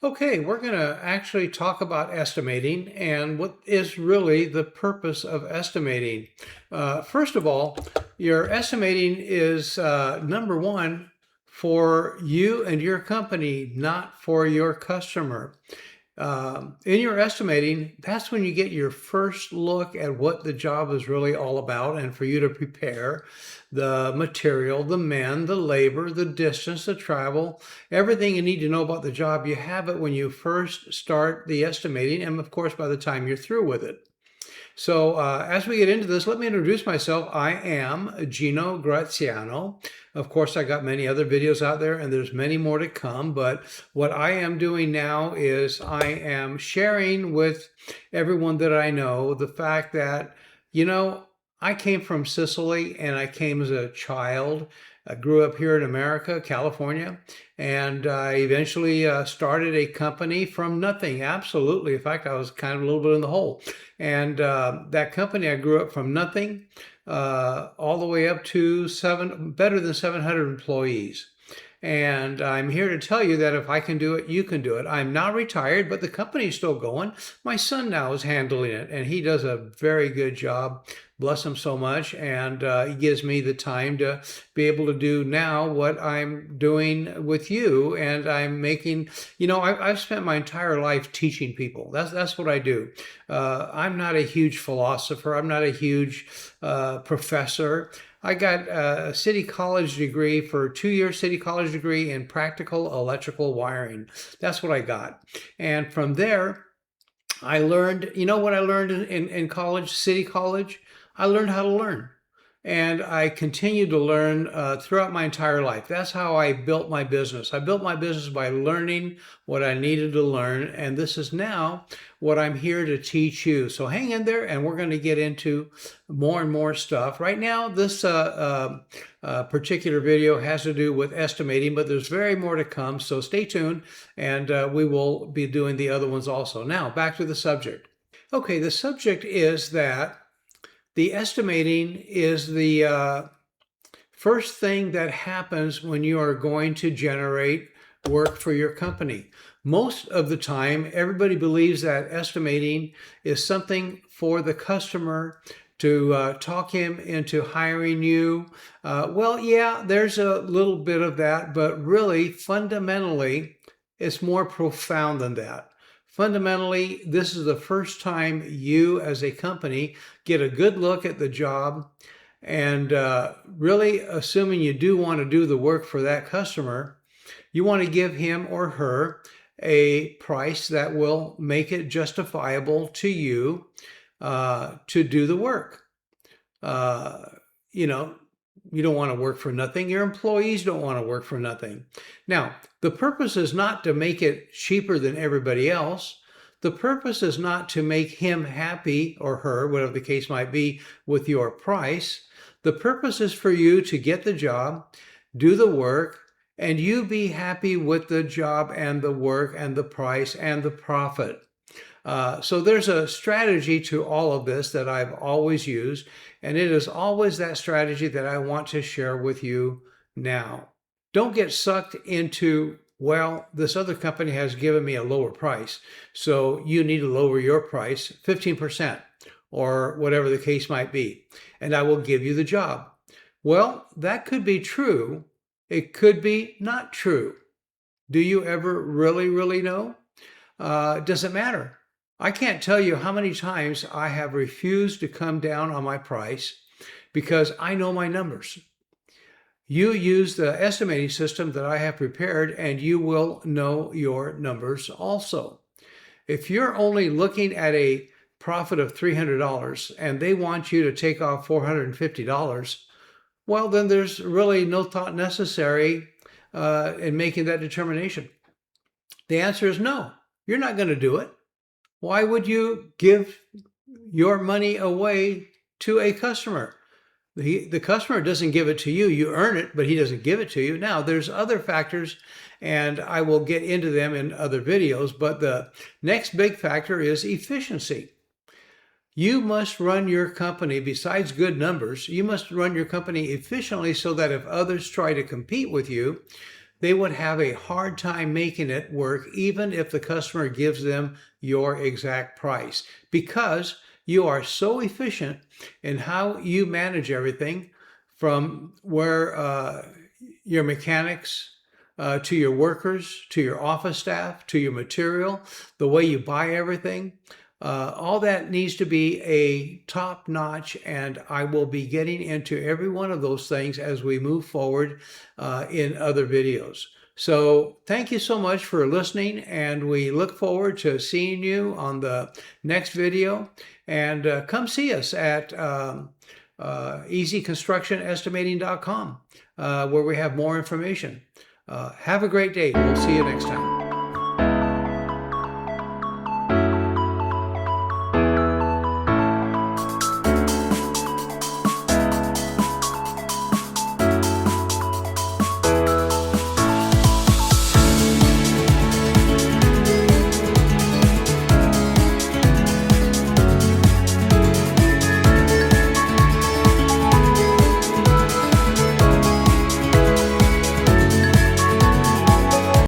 Okay, we're going to actually talk about estimating and what is really the purpose of estimating. First of all, your estimating is number one for you and your company, not for your customer. In your estimating, that's when you get your first look at what the job is really all about, and for you to prepare the material, the men, the labor, the distance, the travel, everything you need to know about the job. You have it when you first start the estimating, and of course, by the time you're through with it. So, as we get into this, let me introduce myself. I am Gino Graziano. Of course, I got many other videos out there, and there's many more to come. But what I am doing now is I am sharing with everyone that I know the fact that, you know, I came from Sicily and I came as a child. I grew up here in America, California, and I eventually started a company from nothing. Absolutely. In fact, I was kind of a little bit in the hole. And that company, I grew up from nothing all the way up to better than 700 employees. And I'm here to tell you that if I can do it, you can do it. I'm now retired, but the company's still going. My son now is handling it, and he does a very good job. Bless him so much. And he gives me the time to be able to do now what I'm doing with you. And I'm making, I've spent my entire life teaching people. That's what I do. I'm not a huge philosopher. I'm not a huge professor. I got a city college degree for 2 year city college degree in practical electrical wiring. That's what I got. And from there, I learned, you know what I learned in college, city college? I learned how to learn. And I continued to learn throughout my entire life. That's how I built my business. I built my business by learning what I needed to learn. And this is now what I'm here to teach you. So hang in there, and we're going to get into more and more stuff. Right now, this particular video has to do with estimating, but there's very more to come. So stay tuned, and we will be doing the other ones also. Now, back to the subject. Okay, the subject is that the estimating is the first thing that happens when you are going to generate work for your company. Most of the time, everybody believes that estimating is something for the customer to talk him into hiring you. Well, yeah, there's a little bit of that, but really, fundamentally, it's more profound than that. Fundamentally, this is the first time you as a company get a good look at the job, and really, assuming you do want to do the work for that customer, you want to give him or her a price that will make it justifiable to you to do the work. Uh, you know, you don't want to work for nothing. Your employees don't want to work for nothing. Now, the purpose is not to make it cheaper than everybody else. The purpose is not to make him happy or her, whatever the case might be, with your price. The purpose is for you to get the job, do the work, and you be happy with the job and the work and the price and the profit. So there's a strategy to all of this that I've always used, and it is always that strategy that I want to share with you now. Don't get sucked into, well, this other company has given me a lower price, so you need to lower your price 15% or whatever the case might be, and I will give you the job. Well, that could be true. It could be not true. Do you ever really know? Does it matter? I can't tell you how many times I have refused to come down on my price because I know my numbers. You use the estimating system that I have prepared, and you will know your numbers also. If you're only looking at a profit of $300 and they want you to take off $450, well, then there's really no thought necessary in making that determination. The answer is no, you're not going to do it. Why would you give your money away to a customer? The customer doesn't give it to you. You earn it, but he doesn't give it to you. Now, there's other factors, and I will get into them in other videos, but the next big factor is efficiency. You must run your company, besides good numbers, you must run your company efficiently so that if others try to compete with you, they would have a hard time making it work even if the customer gives them your exact price, because you are so efficient in how you manage everything, from where your mechanics, to your workers, to your office staff, to your material, the way you buy everything. All that needs to be a top notch, and I will be getting into every one of those things as we move forward in other videos. So thank you so much for listening, and we look forward to seeing you on the next video. And come see us at easyconstructionestimating.com, where we have more information. Have a great day. We'll see you next time.